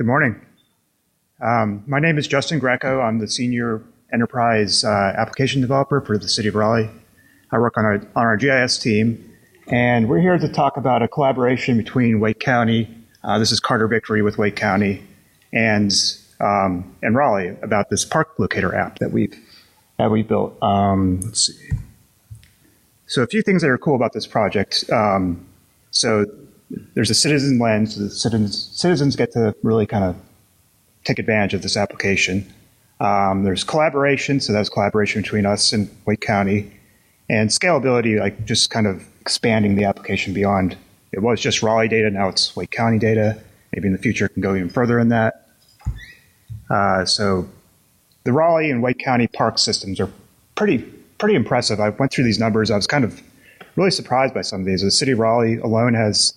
Good morning. My name is Justin Greco. I'm the Senior Enterprise Application Developer for the City of Raleigh. I work on our GIS team, and we're here to talk about a collaboration between Wake County, this is Carter Victory with Wake County, and Raleigh about this park locator app that we built. Let's see. So a few things that are cool about this project. So there's a citizen lens. So the citizens get to really kind of take advantage of this application. There's collaboration, so that's collaboration between us and Wake County, and scalability, like just kind of expanding the application beyond. It was just Raleigh data, now it's Wake County data. Maybe in the future it can go even further than that. So the Raleigh and Wake County park systems are pretty impressive. I went through these numbers. I was kind of really surprised by some of these. The city of Raleigh alone has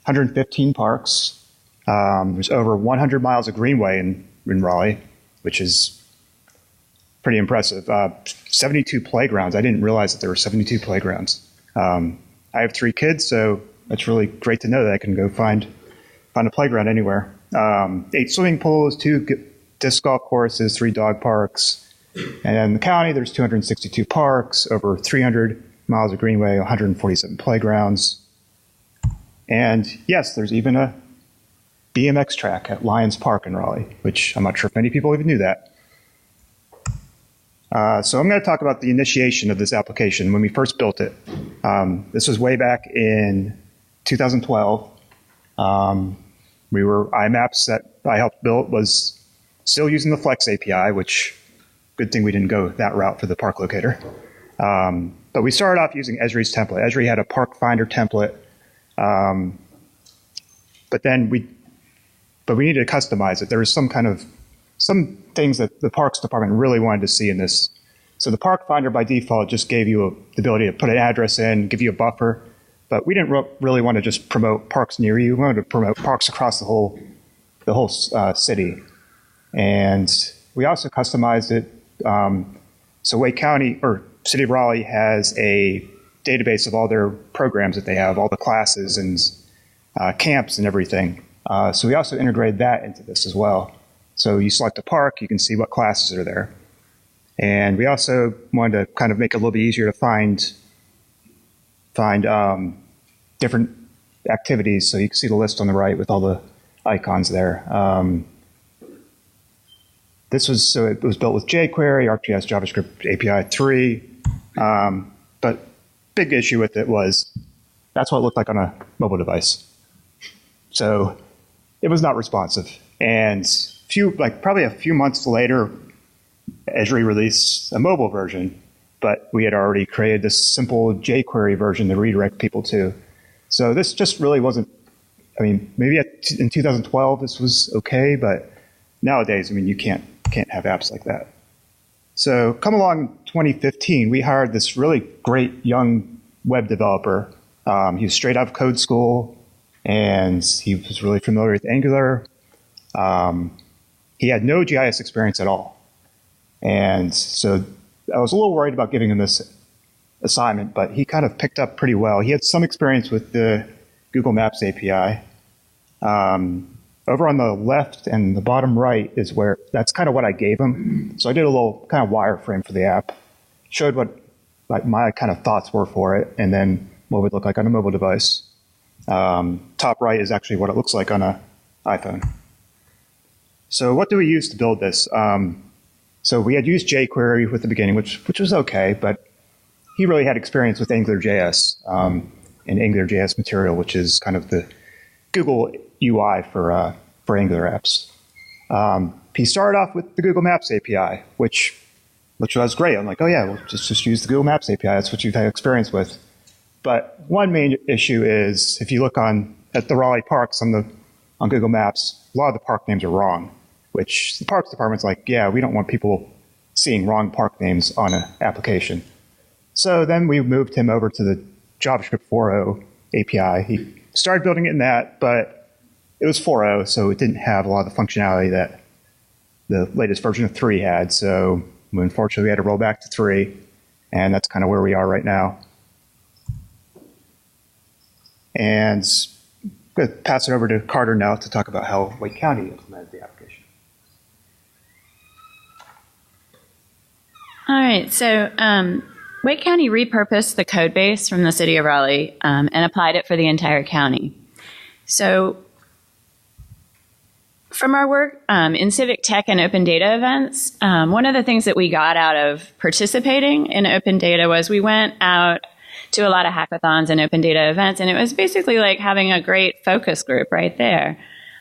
115 parks. There's over 100 miles of greenway in Raleigh, which is pretty impressive. 72 playgrounds. I didn't realize that there were 72 playgrounds. I have 3 kids, so it's really great to know that I can go find a playground anywhere. 8 swimming pools, 2 disc golf courses, 3 dog parks. And in the county, there's 262 parks, over 300 miles of greenway, 147 playgrounds. And yes, there's even a BMX track at Lions Park in Raleigh, which I'm not sure if many people even knew that. So I'm going to talk about the initiation of this application when we first built it. This was way back in 2012. IMAPS that I helped build was still using the Flex API, which good thing we didn't go that route for the park locator. But we started off using Esri's template. Esri had a park finder template, but we needed to customize it. There was some things that the Parks Department really wanted to see in this. So the Park Finder by default just gave you the ability to put an address in, give you a buffer, but we didn't really want to just promote parks near you. We wanted to promote parks across the whole city. And we also customized it. So Wake County, or City of Raleigh, has a database of all their programs that they have, all the classes and camps and everything. So we also integrated that into this as well. So you select a park, you can see what classes are there. And we also wanted to kind of make it a little bit easier to find different activities. So you can see the list on the right with all the icons there. It was built with jQuery, ArcGIS, JavaScript API 3. But big issue with it was that's what it looked like on a mobile device. So it was not responsive. And probably a few months later, Esri released a mobile version, but we had already created this simple jQuery version to redirect people to. So this just really wasn't, maybe in 2012 this was okay, but nowadays, you can't have apps like that. So come along in 2015, we hired this really great young web developer. He was straight out of code school, and he was really familiar with Angular. He had no GIS experience at all. And so I was a little worried about giving him this assignment, but he kind of picked up pretty well. He had some experience with the Google Maps API. Over on the left and the bottom right is that's kind of what I gave him. So I did a little kind of wireframe for the app, showed what my kind of thoughts were for it, and then what it would look like on a mobile device. Top right is actually what it looks like on an iPhone. So what do we use to build this? So we had used jQuery with the beginning, which was okay, but he really had experience with AngularJS and AngularJS Material, which is kind of the Google UI for Angular apps. He started off with the Google Maps API, which was great. I'm like, oh yeah, we'll just use the Google Maps API. That's what you've had experience with. But one main issue is if you look at the Raleigh parks on Google Maps, a lot of the park names are wrong, which the Parks Department's like, yeah, we don't want people seeing wrong park names on an application. So then we moved him over to the JavaScript 4.0 API. He started building it in that, but it was 4.0, so it didn't have a lot of the functionality that the latest version of 3 had. So unfortunately, we had to roll back to 3, and that's kind of where we are right now. And going to pass it over to Carter now to talk about how Wake County implemented the application. All right, so Wake County repurposed the code base from the city of Raleigh and applied it for the entire county. So from our work in civic tech and open data events, one of the things that we got out of participating in open data was we went out to a lot of hackathons and open data events, and it was basically like having a great focus group right there.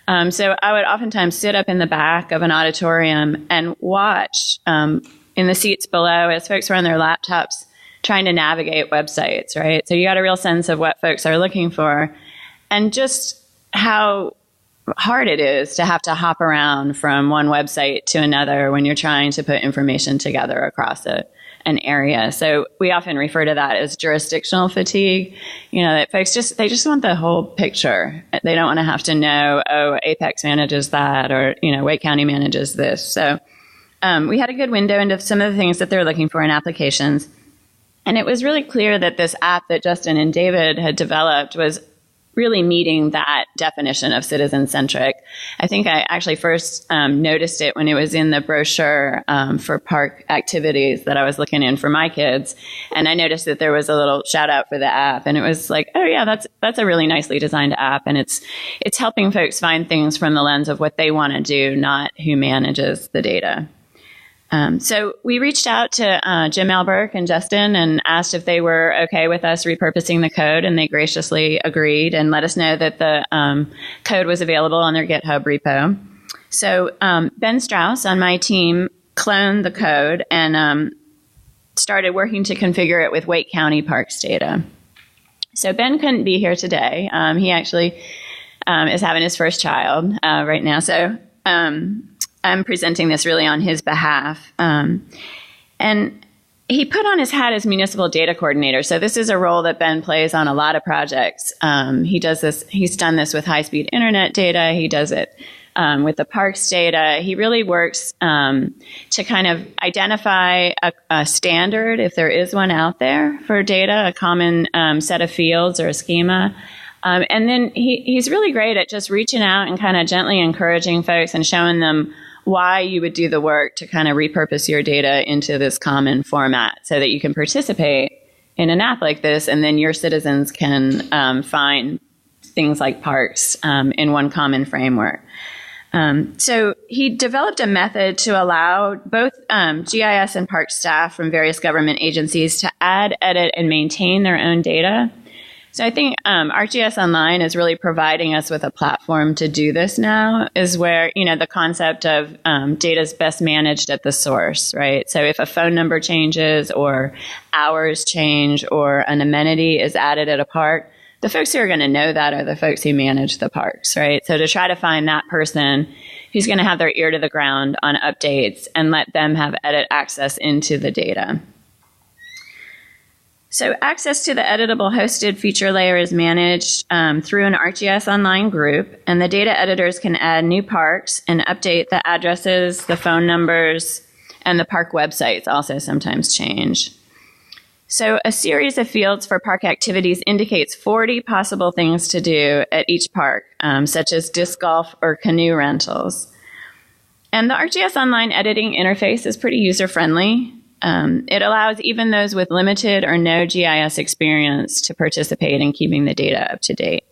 So I would oftentimes sit up in the back of an auditorium and watch in the seats below as folks were on their laptops trying to navigate websites, right? So you got a real sense of what folks are looking for and just how hard it is to have to hop around from one website to another when you're trying to put information together across an area. So we often refer to that as jurisdictional fatigue. That folks they just want the whole picture. They don't want to have to know, oh, Apex manages that, or, Wake County manages this. So we had a good window into some of the things that they're looking for in applications. And it was really clear that this app that Justin and David had developed was really meeting that definition of citizen-centric. I think I actually first noticed it when it was in the brochure for park activities that I was looking in for my kids. And I noticed that there was a little shout out for the app. And it was like, oh yeah, that's a really nicely designed app. And it's helping folks find things from the lens of what they want to do, not who manages the data. So we reached out to Jim Alberg and Justin and asked if they were okay with us repurposing the code, and they graciously agreed and let us know that the code was available on their GitHub repo. So Ben Strauss on my team cloned the code and started working to configure it with Wake County Parks data. So Ben couldn't be here today. He actually is having his first child right now. So I'm presenting this really on his behalf. And he put on his hat as municipal data coordinator. So this is a role that Ben plays on a lot of projects. He's done this with high-speed internet data. He does it with the parks data. He really works to kind of identify a standard, if there is one out there for data, a common set of fields or a schema. And then he's really great at just reaching out and kind of gently encouraging folks and showing them why you would do the work to kind of repurpose your data into this common format so that you can participate in an app like this, and then your citizens can find things like parks in one common framework. So he developed a method to allow both GIS and park staff from various government agencies to add, edit, and maintain their own data. So I think ArcGIS Online is really providing us with a platform to do this now, is where, the concept of data is best managed at the source, right? So if a phone number changes or hours change or an amenity is added at a park, the folks who are going to know that are the folks who manage the parks, right? So to try to find that person who's going to have their ear to the ground on updates and let them have edit access into the data. So access to the editable hosted feature layer is managed through an ArcGIS Online group, and the data editors can add new parks and update the addresses, the phone numbers, and the park websites also sometimes change. So a series of fields for park activities indicates 40 possible things to do at each park, such as disc golf or canoe rentals. And the ArcGIS Online editing interface is pretty user-friendly. It allows even those with limited or no GIS experience to participate in keeping the data up to date.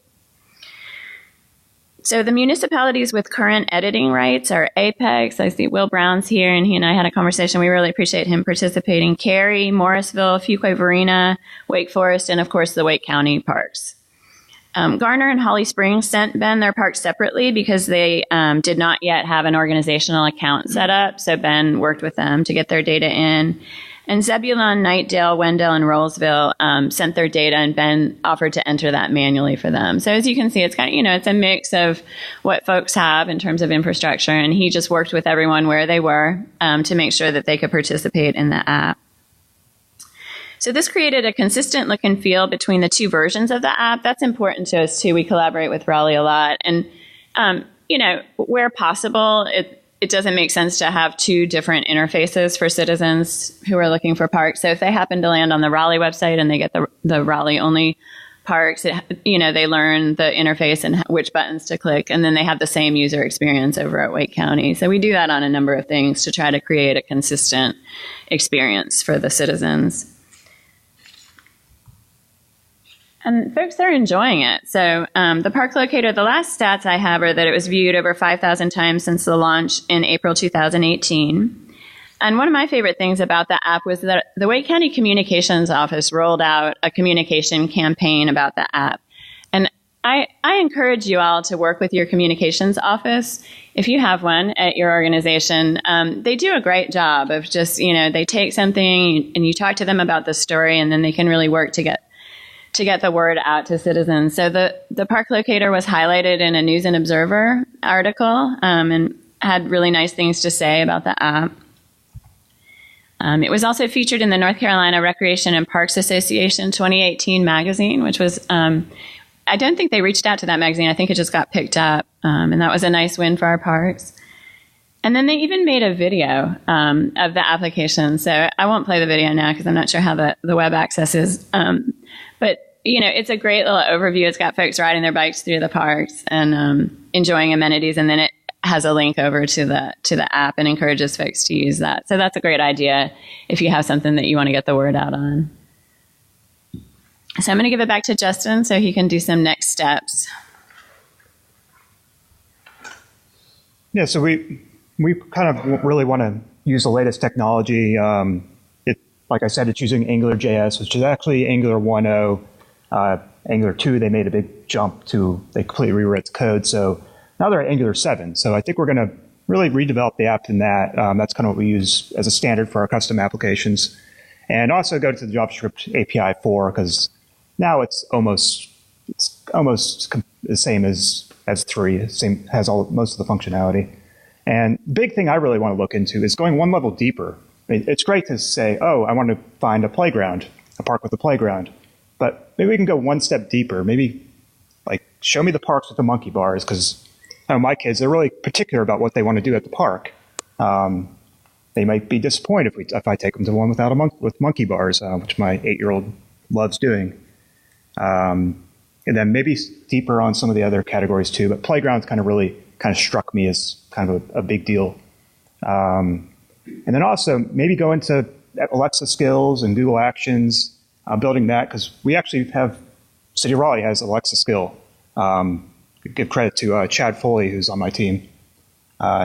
So the municipalities with current editing rights are Apex. I see Will Brown's here, and he and I had a conversation. We really appreciate him participating. Cary, Morrisville, Fuquay-Varina, Wake Forest, and of course the Wake County parks. Garner and Holly Springs sent Ben their parks separately because they did not yet have an organizational account set up. So Ben worked with them to get their data in. And Zebulon, Knightdale, Wendell, and Rollsville sent their data, and Ben offered to enter that manually for them. So as you can see, it's kind of, it's a mix of what folks have in terms of infrastructure, and he just worked with everyone where they were to make sure that they could participate in the app. So this created a consistent look and feel between the two versions of the app. That's important to us too. We collaborate with Raleigh a lot, and where possible, it doesn't make sense to have two different interfaces for citizens who are looking for parks. So if they happen to land on the Raleigh website and they get the Raleigh only parks, they learn the interface and which buttons to click, and then they have the same user experience over at Wake County. So we do that on a number of things to try to create a consistent experience for the citizens. And folks are enjoying it. So the Park Locator, the last stats I have are that it was viewed over 5,000 times since the launch in April 2018. And one of my favorite things about the app was that the Wake County Communications Office rolled out a communication campaign about the app. And I encourage you all to work with your communications office. If you have one at your organization, they do a great job of just, they take something and you talk to them about the story, and then they can really work to get the word out to citizens. So the Park Locator was highlighted in a News and Observer article and had really nice things to say about the app. It was also featured in the North Carolina Recreation and Parks Association 2018 magazine, which was, I don't think they reached out to that magazine. I think it just got picked up, and that was a nice win for our parks. And then they even made a video of the application. So I won't play the video now because I'm not sure how the web access is. But, it's a great little overview. It's got folks riding their bikes through the parks and enjoying amenities. And then it has a link over to the app and encourages folks to use that. So that's a great idea if you have something that you want to get the word out on. So I'm going to give it back to Justin so he can do some next steps. Yeah, so we kind of really want to use the latest technology. Like I said, it's using AngularJS, which is actually Angular 1.0. Angular 2, they made a big jump they completely rewrote the code. So now they're at Angular 7. So I think we're going to really redevelop the app in that. That's kind of what we use as a standard for our custom applications. And also go to the JavaScript API 4, because now it's almost the same as 3. Has most of the functionality. And the big thing I really want to look into is going one level deeper. It's great to say, oh, I want to find a playground, a park with a playground. But maybe we can go one step deeper. Maybe show me the parks with the monkey bars, because my kids, they're really particular about what they want to do at the park. They might be disappointed if I take them to one with monkey bars, which my 8-year-old loves doing. And then maybe deeper on some of the other categories too. But playgrounds kind of struck me as kind of a big deal. And then also maybe go into Alexa skills and Google Actions, building that, because we actually have, City of Raleigh has Alexa skill. Give credit to Chad Foley, who's on my team.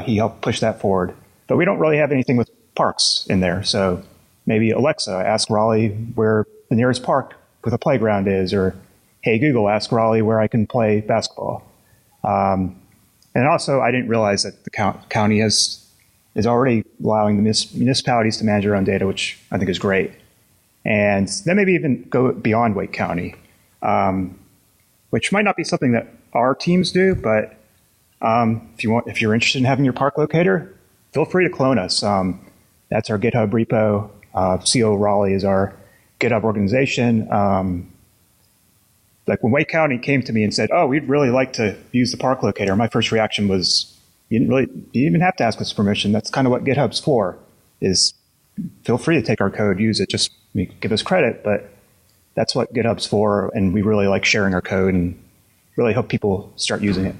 He helped push that forward. But we don't really have anything with parks in there. So maybe Alexa, ask Raleigh where the nearest park with a playground is, or hey, Google, ask Raleigh where I can play basketball. And also, I didn't realize that the county is already allowing the municipalities to manage their own data, which I think is great. And then maybe even go beyond Wake County, which might not be something that our teams do, but if you're interested in having your park locator, feel free to clone us. That's our GitHub repo. CO Raleigh is our GitHub organization. Like when Wake County came to me and said, oh, we'd really like to use the park locator, my first reaction was, you didn't even have to ask us permission. That's kind of what GitHub's for, is feel free to take our code, use it, just give us credit, but that's what GitHub's for, and we really like sharing our code and really hope people start using it.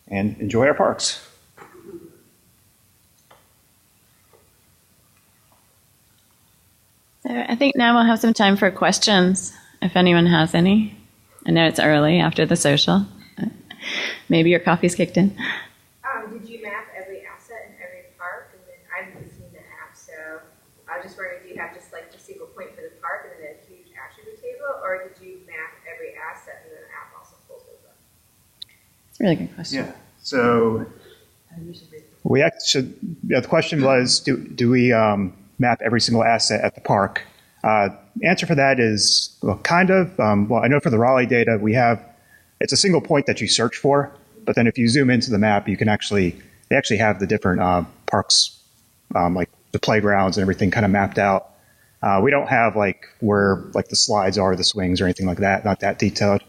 And enjoy our parks. So I think now we'll have some time for questions, if anyone has any. I know it's early after the social. Maybe your coffee's kicked in. Did you map every asset in every park? And then I haven't seen the app, so I was just wondering, do you have just like a single point for the park and then a huge attribute table, or did you map every asset and then the app also pulls those up? It's a really good question. Yeah. So we actually, the question was, do we map every single asset at the park? Answer for that is, well, kind of. Well, I know for the Raleigh data, it's a single point that you search for, but then if you zoom into the map, they actually have the different parks, like the playgrounds and everything kind of mapped out. We don't have where the slides are, the swings or anything like that, not that detailed.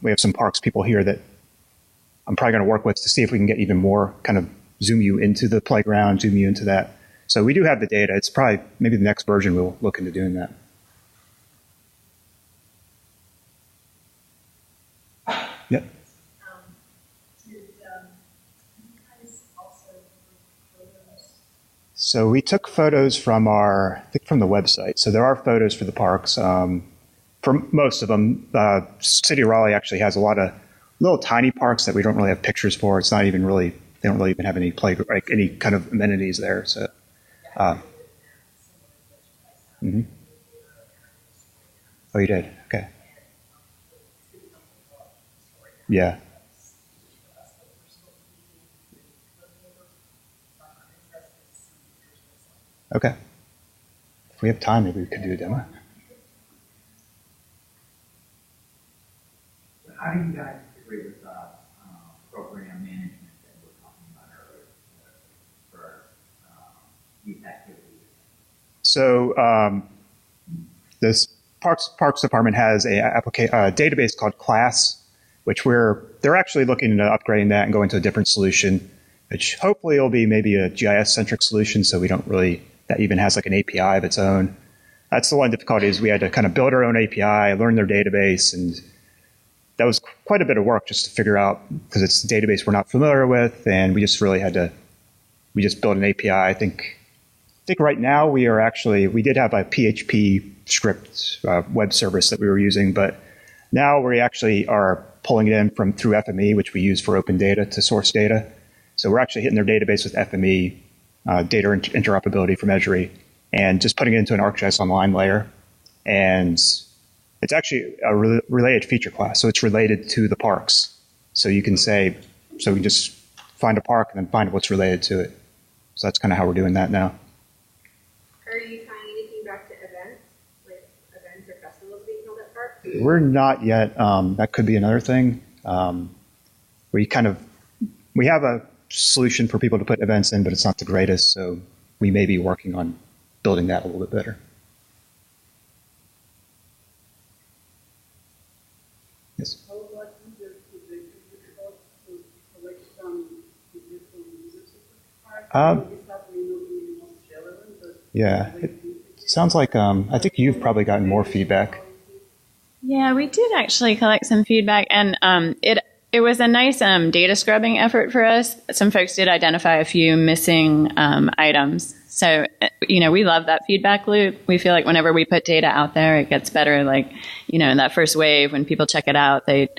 We have some parks people here that I'm probably going to work with to see if we can get even more, kind of zoom you into the playground, zoom you into that. So we do have the data. It's probably maybe the next version we'll look into doing that. So we took photos from I think from the website. So there are photos for the parks. For most of them, City of Raleigh actually has a lot of little tiny parks that we don't really have pictures for. It's not even really, they don't really even have any any kind of amenities there. So, mm-hmm. Oh, you did? Okay. Yeah. Okay. If we have time, maybe we could do a demo. How do you guys integrate with program management that we were talking about earlier for youth activities? So this Parks Department has a database called Class, which they're actually looking into upgrading that and going to a different solution, which hopefully will be maybe a GIS-centric solution, so we don't really, that even has like an API of its own. That's the one difficulty is we had to kind of build our own API, learn their database, and that was quite a bit of work just to figure out, because it's a database we're not familiar with, and we just really we just built an API. I think right now we did have a PHP script web service that we were using, but now we actually are pulling it in through FME, which we use for open data to source data. So we're actually hitting their database with FME, data interoperability from Esri, and just putting it into an ArcGIS Online layer. And it's actually a related feature class, so it's related to the parks. So you can so we can just find a park and then find what's related to it. So that's kind of how we're doing that now. Are you tying anything back to events, like events or festivals being held at parks? We're not yet. That could be another thing. We have a solution for people to put events in, but it's not the greatest, so we may be working on building that a little bit better. Yes? How likely is it to collect some data from users of the park? Yeah, it sounds like, I think you've probably gotten more feedback. Yeah, we did actually collect some feedback, and it was a nice data scrubbing effort for us. Some folks did identify a few missing items. So, we love that feedback loop. We feel like whenever we put data out there, it gets better. Like, in that first wave, when people check it out, they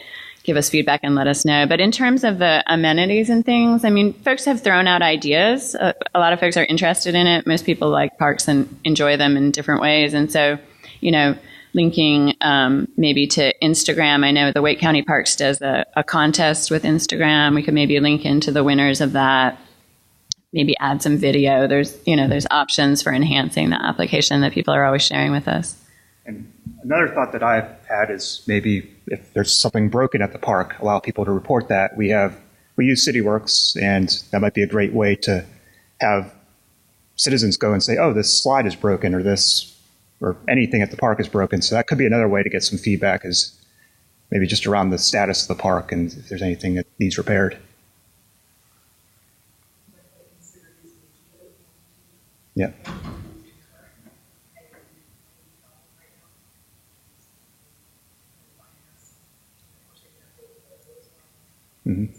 give us feedback and let us know. But in terms of the amenities and things, I mean, folks have thrown out ideas. A lot of folks are interested in it. Most people like parks and enjoy them in different ways. And so, linking maybe to Instagram. I know the Wake County Parks does a contest with Instagram. We could maybe link into the winners of that, maybe add some video. There's options for enhancing the application that people are always sharing with us. And another thought that I've had is maybe if there's something broken at the park, allow people to report that. We use CityWorks, and that might be a great way to have citizens go and say, oh, this slide is broken, or anything at the park is broken. So that could be another way to get some feedback, is maybe just around the status of the park and if there's anything that needs repaired. Yeah. Mm-hmm.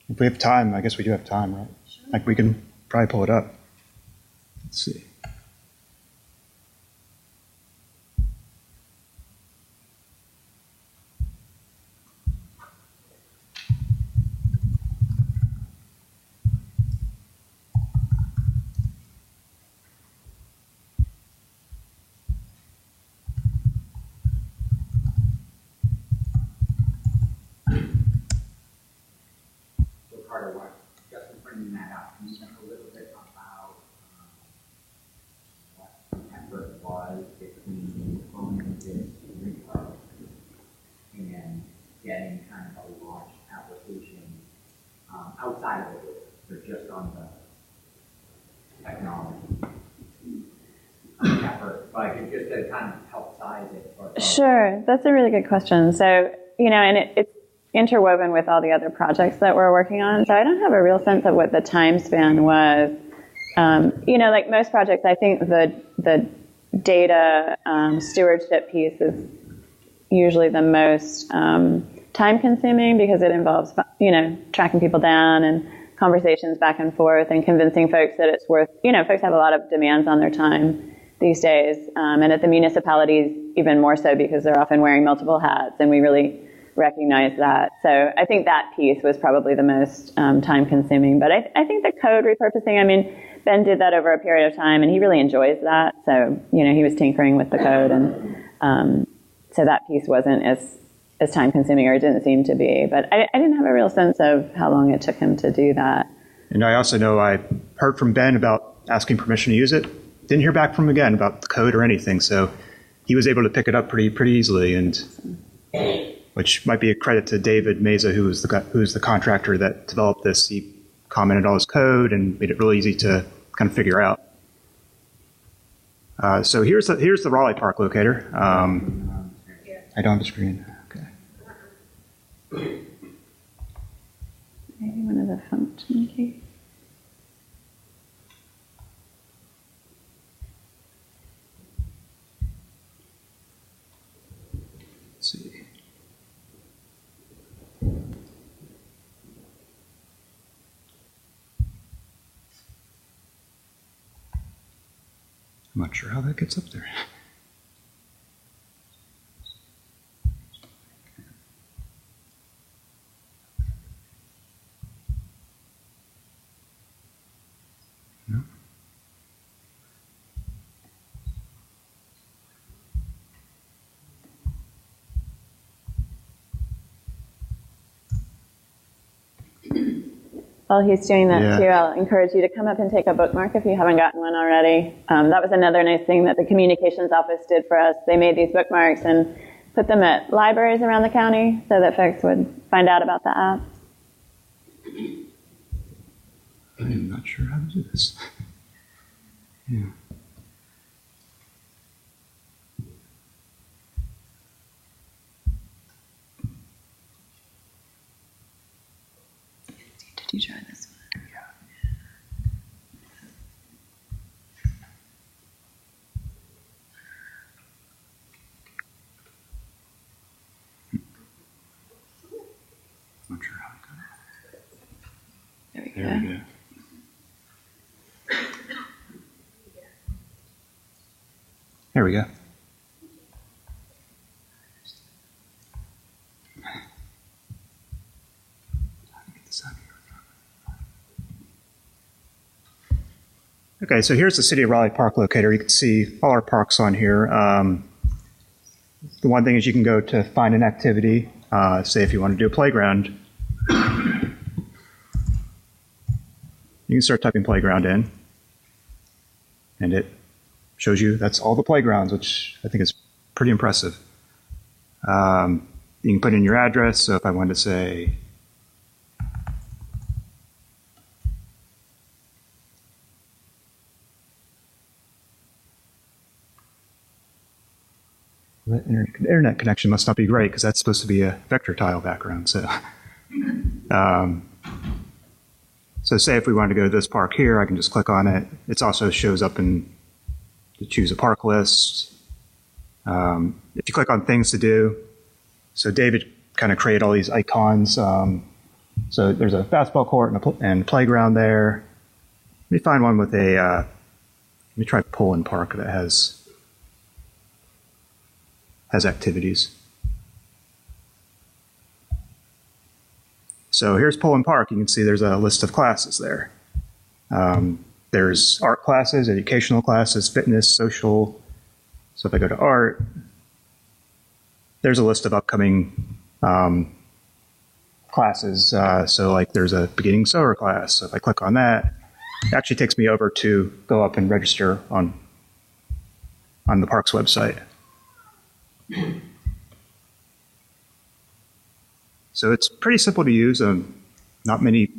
If we have time, I guess we do have time, right? Sure. Like we can probably pull it up. Let's see. Getting kind of a launch application outside of it, they're just on the technology effort, but I could just to kind of help size it. Sure, that's a really good question. So, and it's interwoven with all the other projects that we're working on. So I don't have a real sense of what the time span was. Like most projects, I think the data stewardship piece is usually the most time-consuming because it involves tracking people down and conversations back and forth and convincing folks that it's worth, folks have a lot of demands on their time these days. And at the municipalities, even more so because they're often wearing multiple hats, and we really recognize that. So I think that piece was probably the most time consuming. But I think the code repurposing, Ben did that over a period of time, and he really enjoys that. So, he was tinkering with the code, and so that piece wasn't as time consuming, or it didn't seem to be. But I didn't have a real sense of how long it took him to do that. And I also know I heard from Ben about asking permission to use it. Didn't hear back from him again about the code or anything. So he was able to pick it up pretty easily, and which might be a credit to David Meza, who's the contractor that developed this. He commented on his code and made it really easy to kind of figure out. So here's the Raleigh Park locator. I don't have a screen. Okay. Maybe one of the function keys. Let's see. I'm not sure how that gets up there. No. While he's doing that Yeah. too, I'll encourage you to come up and take a bookmark if you haven't gotten one already. That was another nice thing that the communications office did for us. They made these bookmarks and put them at libraries around the county so that folks would find out about the app. I'm not sure how to do this. Yeah. Did you try this one? Yeah. Not sure how to go. There we go. There we go. There we go. Get this out of here. Okay, so here's the City of Raleigh Park locator. You can see all our parks on here. The one thing is you can go to find an activity, say if you want to do a playground. You can start typing playground in, and it shows you that's all the playgrounds, which I think is pretty impressive. You can put in your address, so if I wanted to say, the internet connection must not be great because that's supposed to be a vector tile background. So, so say if we wanted to go to this park here, I can just click on it. It also shows up to choose a park list. If you click on things to do, so David kind of created all these icons. So there's a basketball court and playground there. Let me find one with a, let me try Pullen Park that has activities. So here's Pullen Park. You can see there's a list of classes there. There's art classes, educational classes, fitness, social. So if I go to art, there's a list of upcoming classes. So like there's a beginning sewer class. So if I click on that, it actually takes me over to go up and register on the park's website. So it's pretty simple to use. Not many,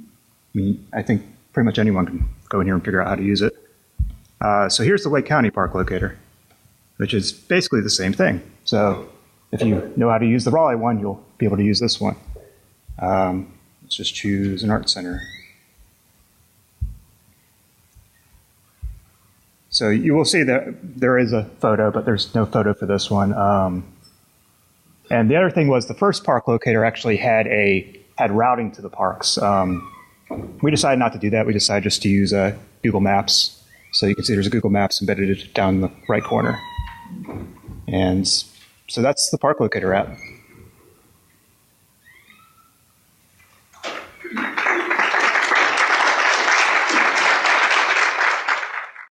I think pretty much anyone can go in here and figure out how to use it. So here's the Lake County Park locator, which is basically the same thing. So if you know how to use the Raleigh one, you'll be able to use this one. Let's just choose an art center. So you will see that there is a photo, but there's no photo for this one. And the other thing was the first park locator actually had a had routing to the parks. We decided not to do that. We decided just to use Google Maps. So you can see there's a Google Maps embedded down in the right corner. And so that's the park locator app.